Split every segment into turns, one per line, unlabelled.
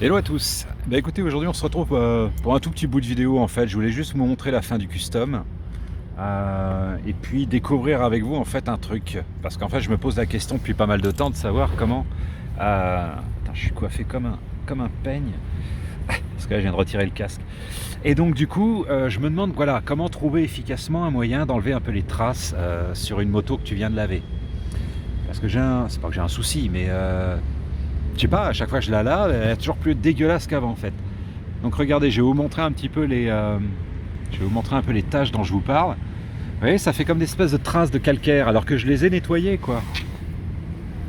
Hello à tous. Bah écoutez, aujourd'hui on se retrouve pour un tout petit bout de vidéo en fait. Je voulais juste vous montrer la fin du custom et puis découvrir avec vous en fait un truc. Parce qu'en fait je me pose la question depuis pas mal de temps de savoir comment... Attends, je suis coiffé comme un peigne. Parce que là je viens de retirer le casque. Et donc du coup je me demande voilà, comment trouver efficacement un moyen d'enlever un peu les traces sur une moto que tu viens de laver. Parce que c'est pas que j'ai un souci, mais... je sais pas, à chaque fois que je la lave, elle est toujours plus dégueulasse qu'avant en fait. Donc regardez, je vais vous montrer un petit peu je vais vous montrer un peu les taches dont je vous parle. Vous voyez, ça fait comme des espèces de traces de calcaire, alors que je les ai nettoyées quoi.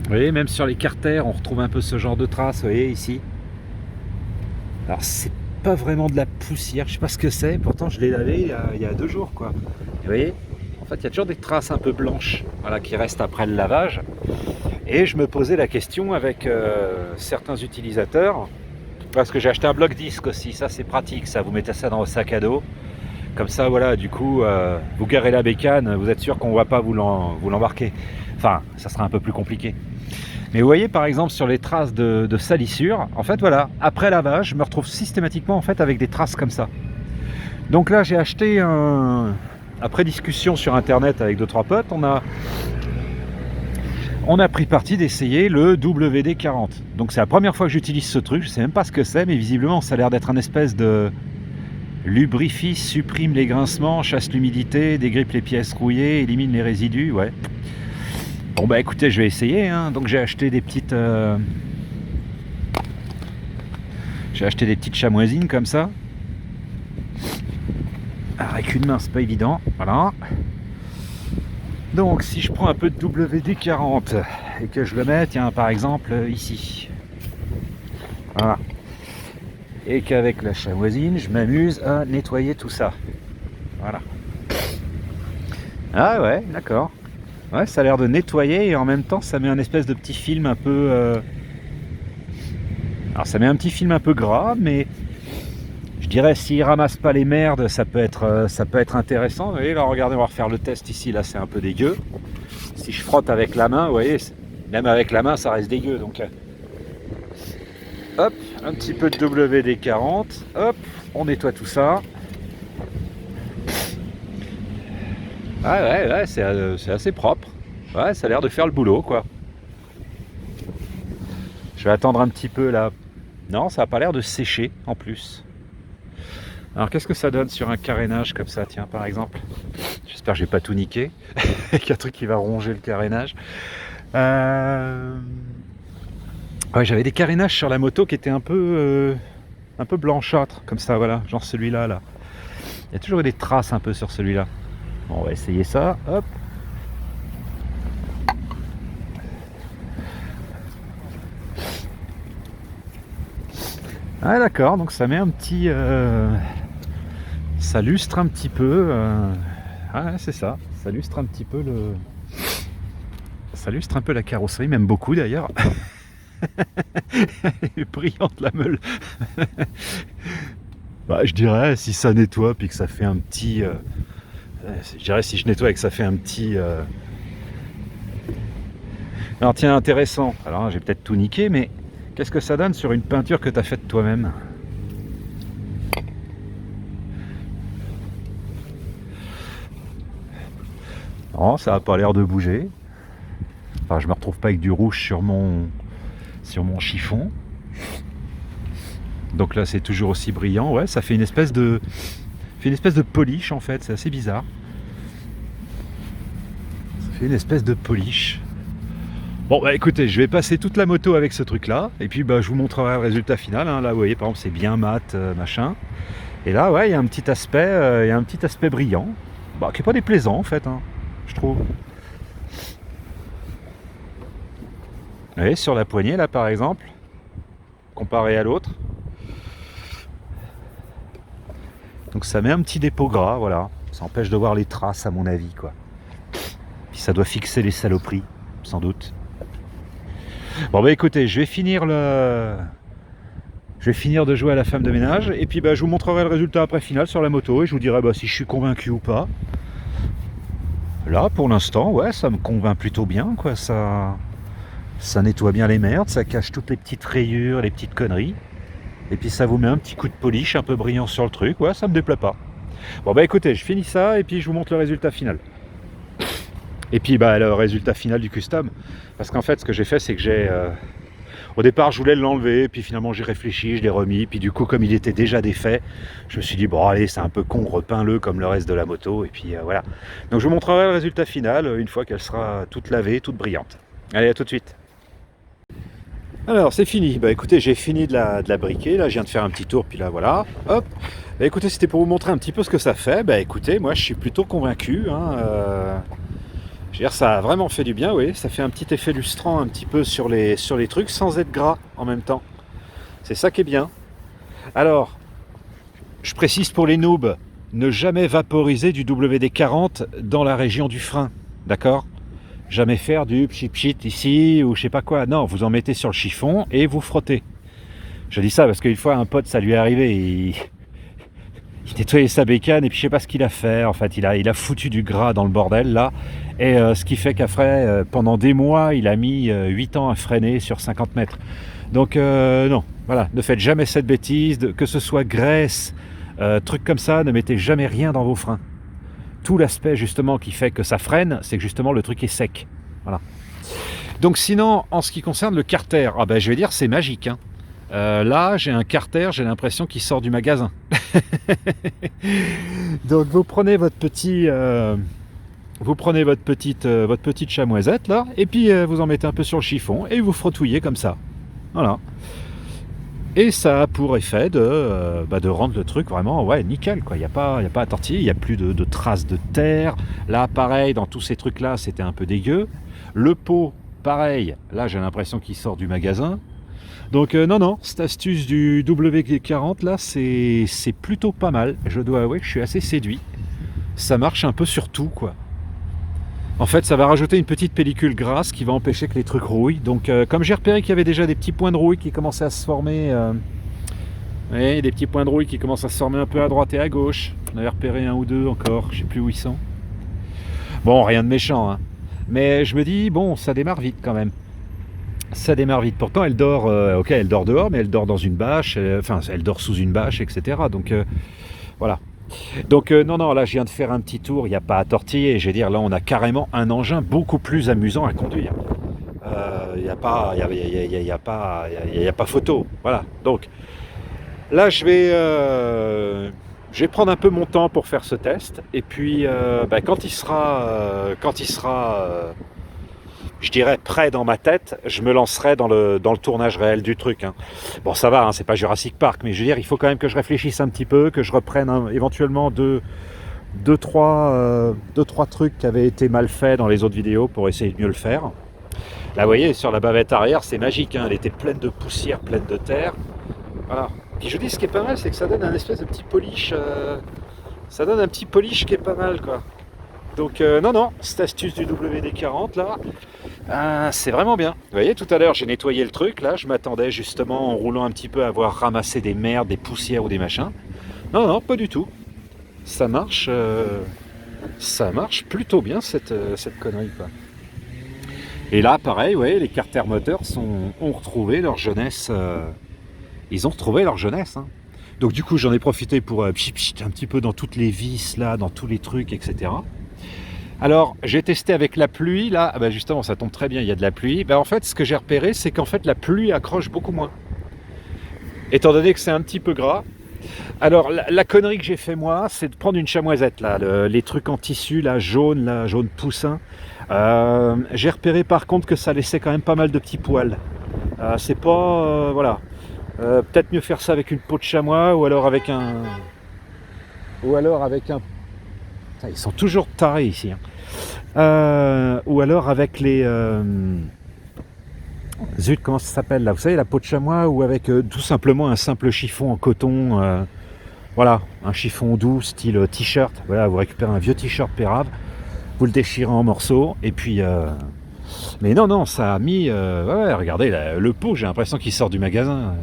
Vous voyez, même sur les carters, on retrouve un peu ce genre de traces, vous voyez ici. Alors c'est pas vraiment de la poussière, je sais pas ce que c'est, pourtant je l'ai lavé il y a 2 jours quoi. Et vous voyez, en fait il y a toujours des traces un peu blanches, voilà, qui restent après le lavage. Et je me posais la question avec certains utilisateurs, parce que j'ai acheté un bloc-disque aussi, ça c'est pratique, ça, vous mettez ça dans vos sacs à dos, comme ça voilà, du coup, vous garez la bécane, vous êtes sûr qu'on ne va pas vous l'embarquer. Enfin, ça sera un peu plus compliqué. Mais vous voyez par exemple sur les traces de salissure, en fait voilà, après lavage, je me retrouve systématiquement en fait avec des traces comme ça. Donc là j'ai acheté après discussion sur internet avec 2-3 potes, on a pris parti d'essayer le WD-40. Donc c'est la première fois que j'utilise ce truc, je sais même pas ce que c'est, mais visiblement ça a l'air d'être un espèce de lubrifie, supprime les grincements, chasse l'humidité, dégrippe les pièces rouillées, élimine les résidus, ouais. Bon bah écoutez, je vais essayer, hein. Donc j'ai acheté des petites chamoisines comme ça. Alors, avec une main c'est pas évident, voilà. Donc si je prends un peu de WD-40 et que je le mets, tiens par exemple ici, voilà, et qu'avec la chamoisine je m'amuse à nettoyer tout ça, voilà. Ah ouais, d'accord. Ouais, ça a l'air de nettoyer et en même temps ça met un espèce de petit film un peu alors ça met un petit film un peu gras, mais je dirais s'il ramasse pas les merdes ça peut être intéressant. Vous voyez là, regardez, on va refaire le test ici, là c'est un peu dégueu. Si je frotte avec la main, vous voyez, même avec la main ça reste dégueu, donc hop, un petit peu de WD-40, hop, on nettoie tout ça. Ah ouais, c'est assez propre. Ouais, ça a l'air de faire le boulot quoi. Je vais attendre un petit peu là. Non, ça n'a pas l'air de sécher en plus. Alors qu'est-ce que ça donne sur un carénage comme ça, tiens par exemple. J'espère que j'ai pas tout niqué. Qu'il y a un truc qui va ronger le carénage. Ouais, j'avais des carénages sur la moto qui étaient un peu blanchâtres, comme ça, voilà, genre celui-là, là. Il y a toujours eu des traces un peu sur celui-là. Bon, on va essayer ça, hop. Ah d'accord, donc ça met un petit... ça lustre un petit peu... Ah ouais, c'est ça, ça lustre un petit peu ça lustre un peu la carrosserie, même beaucoup d'ailleurs. Elle est brillante la meule. Bah, je dirais si ça nettoie puis que ça fait un petit... je dirais si je nettoie et que ça fait un petit... Alors tiens, intéressant. Alors j'ai peut-être tout niqué, mais qu'est-ce que ça donne sur une peinture que tu as faite toi-même? Non, ça n'a pas l'air de bouger. Enfin, je me retrouve pas avec du rouge sur mon chiffon. Donc là, c'est toujours aussi brillant. Ouais, ça fait une espèce de polish en fait. C'est assez bizarre. Ça fait une espèce de polish. Bon bah écoutez, je vais passer toute la moto avec ce truc là et puis bah je vous montrerai le résultat final, hein. Là vous voyez par exemple c'est bien mat, machin, et là ouais il y a un petit aspect brillant, bah, qui est pas déplaisant en fait, hein, je trouve. Vous voyez sur la poignée là par exemple, comparé à l'autre, donc ça met un petit dépôt gras, voilà, ça empêche de voir les traces à mon avis quoi, puis ça doit fixer les saloperies sans doute. Bon bah écoutez, je vais finir de jouer à la femme de ménage et puis bah, je vous montrerai le résultat après final sur la moto et je vous dirai bah, si je suis convaincu ou pas. Là pour l'instant ouais, ça me convainc plutôt bien quoi, ça nettoie bien les merdes, ça cache toutes les petites rayures, les petites conneries. Et puis ça vous met un petit coup de polish un peu brillant sur le truc. Ouais, ça me déplaît pas. Bon bah écoutez, je finis ça et puis je vous montre le résultat final. Et puis bah le résultat final du custom. Parce qu'en fait ce que j'ai fait c'est que j'ai... Au départ je voulais l'enlever, puis finalement j'ai réfléchi, je l'ai remis, puis du coup comme il était déjà défait, je me suis dit bon allez c'est un peu con, repeins-le comme le reste de la moto, et puis voilà. Donc je vous montrerai le résultat final une fois qu'elle sera toute lavée, toute brillante. Allez, à tout de suite. Alors c'est fini, bah écoutez j'ai fini de la briquer, là je viens de faire un petit tour, puis là voilà, hop. Bah écoutez c'était pour vous montrer un petit peu ce que ça fait, bah écoutez moi je suis plutôt convaincu, hein, je veux dire ça a vraiment fait du bien, oui, ça fait un petit effet lustrant un petit peu sur les trucs sans être gras en même temps. C'est ça qui est bien. Alors, je précise pour les noobs, ne jamais vaporiser du WD-40 dans la région du frein, d'accord? Jamais faire du pchit-pchit ici ou je sais pas quoi. Non, vous en mettez sur le chiffon et vous frottez. Je dis ça parce qu'une fois un pote, ça lui est arrivé, il nettoyait sa bécane et puis je sais pas ce qu'il a fait. En fait, il a foutu du gras dans le bordel là. Et ce qui fait qu'après, pendant des mois, il a mis 8 ans à freiner sur 50 mètres. Donc non, voilà, ne faites jamais cette bêtise, que ce soit graisse, trucs comme ça, ne mettez jamais rien dans vos freins. Tout l'aspect justement qui fait que ça freine, c'est que justement le truc est sec. Voilà. Donc sinon, en ce qui concerne le carter, ah ben, je vais dire c'est magique. Hein. Là, j'ai un carter, j'ai l'impression qu'il sort du magasin. Donc vous prenez votre petit... vous prenez votre petite chamoisette là, et puis vous en mettez un peu sur le chiffon, et vous frottouillez comme ça. Voilà. Et ça a pour effet de rendre le truc vraiment ouais, nickel, quoi. Il n'y a pas à tortiller, il n'y a plus de traces de terre. Là, pareil, dans tous ces trucs-là, c'était un peu dégueu. Le pot, pareil, là, j'ai l'impression qu'il sort du magasin. Donc non, cette astuce du WD-40, là, c'est plutôt pas mal. Je dois avouer que je suis assez séduit. Ça marche un peu sur tout, quoi. En fait, ça va rajouter une petite pellicule grasse qui va empêcher que les trucs rouillent. Donc, comme j'ai repéré qu'il y avait déjà des petits points de rouille qui commençaient à se former, des petits points de rouille qui commencent à se former un peu à droite et à gauche. On avait repéré un ou deux encore, je sais plus où ils sont. Bon, rien de méchant, hein. Mais je me dis, bon, ça démarre vite quand même. Ça démarre vite. Pourtant, elle dort, ok, elle dort dehors, mais elle dort dans une bâche, elle dort sous une bâche, etc. Donc, voilà. Donc non, là je viens de faire un petit tour, il n'y a pas à tortiller, je veux dire, là on a carrément un engin beaucoup plus amusant à conduire. Il n'y a pas photo, voilà. Donc là je vais prendre un peu mon temps pour faire ce test, et puis quand il sera, je dirais prêt dans ma tête, je me lancerai dans le tournage réel du truc. Hein. Bon, ça va, hein, c'est pas Jurassic Park, mais je veux dire, il faut quand même que je réfléchisse un petit peu, que je reprenne éventuellement deux, trois trucs qui avaient été mal faits dans les autres vidéos pour essayer de mieux le faire. Là, vous voyez, sur la bavette arrière, c'est magique, hein, elle était pleine de poussière, pleine de terre. Voilà. Puis je dis, ce qui est pas mal, c'est que ça donne un espèce de petit polish. Ça donne un petit polish qui est pas mal, quoi. Donc non, cette astuce du WD-40 là, c'est vraiment bien. Vous voyez, tout à l'heure j'ai nettoyé le truc, là je m'attendais justement en roulant un petit peu à avoir ramassé des merdes, des poussières ou des machins. Non, pas du tout. Ça marche plutôt bien cette connerie, quoi. Et là pareil, ouais, les Carter Motors ont retrouvé leur jeunesse. Ils ont retrouvé leur jeunesse. Hein. Donc du coup j'en ai profité pour un petit peu dans toutes les vis là, dans tous les trucs, etc. Alors, j'ai testé avec la pluie, là, justement, ça tombe très bien, il y a de la pluie. En fait, ce que j'ai repéré, c'est qu'en fait, la pluie accroche beaucoup moins. Étant donné que c'est un petit peu gras. Alors, la connerie que j'ai fait, moi, c'est de prendre une chamoisette, là, les trucs en tissu, jaune poussin. J'ai repéré, par contre, que ça laissait quand même pas mal de petits poils. C'est pas... voilà. Peut-être mieux faire ça avec une peau de chamois, ou alors avec un... Ils sont toujours tarés ici. Hein. Ou alors avec les... Zut, comment ça s'appelle là? Vous savez, la peau de chamois, ou avec tout simplement un simple chiffon en coton. Voilà, un chiffon doux, style t-shirt. Voilà, vous récupérez un vieux t-shirt pérave, vous le déchirez en morceaux, et puis... Mais non, ça a mis... ouais, regardez, le pot, j'ai l'impression qu'il sort du magasin.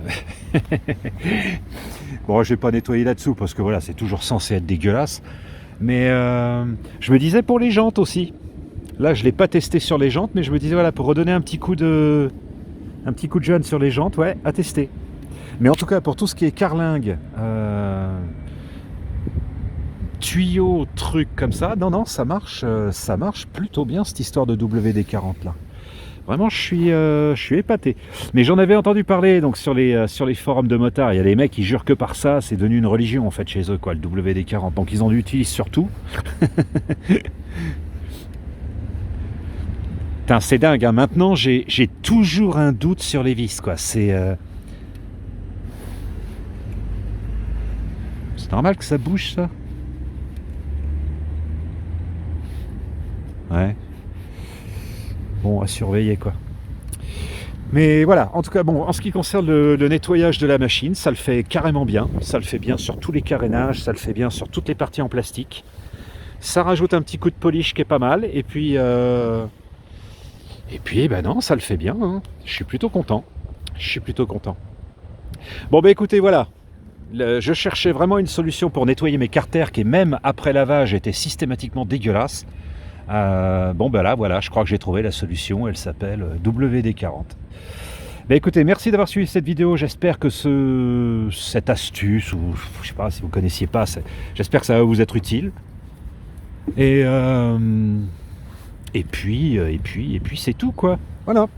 Bon, je vais pas nettoyer là-dessous, parce que voilà, c'est toujours censé être dégueulasse. Mais je me disais pour les jantes aussi. Là, je ne l'ai pas testé sur les jantes, mais je me disais, voilà, pour redonner un petit coup de jeune sur les jantes, ouais, à tester. Mais en tout cas, pour tout ce qui est carlingue, tuyaux, trucs comme ça, non, ça marche plutôt bien cette histoire de WD-40 là. Vraiment, je suis épaté. Mais j'en avais entendu parler donc sur les forums de motards. Il y a des mecs qui jurent que par ça, c'est devenu une religion en fait chez eux, quoi, le WD-40. Donc ils en utilisent surtout. Putain, c'est dingue, hein. Maintenant, j'ai toujours un doute sur les vis, quoi. C'est normal que ça bouge, ça? Ouais. Bon, à surveiller, quoi. Mais voilà, en tout cas, bon, en ce qui concerne le nettoyage de la machine, ça le fait carrément bien. Ça le fait bien sur tous les carénages, ça le fait bien sur toutes les parties en plastique. Ça rajoute un petit coup de polish qui est pas mal. Et puis, ben non, ça le fait bien, hein. Je suis plutôt content. Je suis plutôt content. Bon, ben écoutez, voilà. Je cherchais vraiment une solution pour nettoyer mes carters qui, même après lavage, étaient systématiquement dégueulasses. Bon, ben là, voilà, je crois que j'ai trouvé la solution. Elle s'appelle WD-40. Ben écoutez, merci d'avoir suivi cette vidéo. J'espère que cette astuce, ou je sais pas si vous ne connaissiez pas, j'espère que ça va vous être utile. Et puis c'est tout, quoi. Voilà.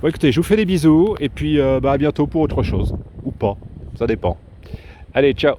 Bon, écoutez, je vous fais des bisous et puis à bientôt pour autre chose. Ou pas, ça dépend. Allez, ciao.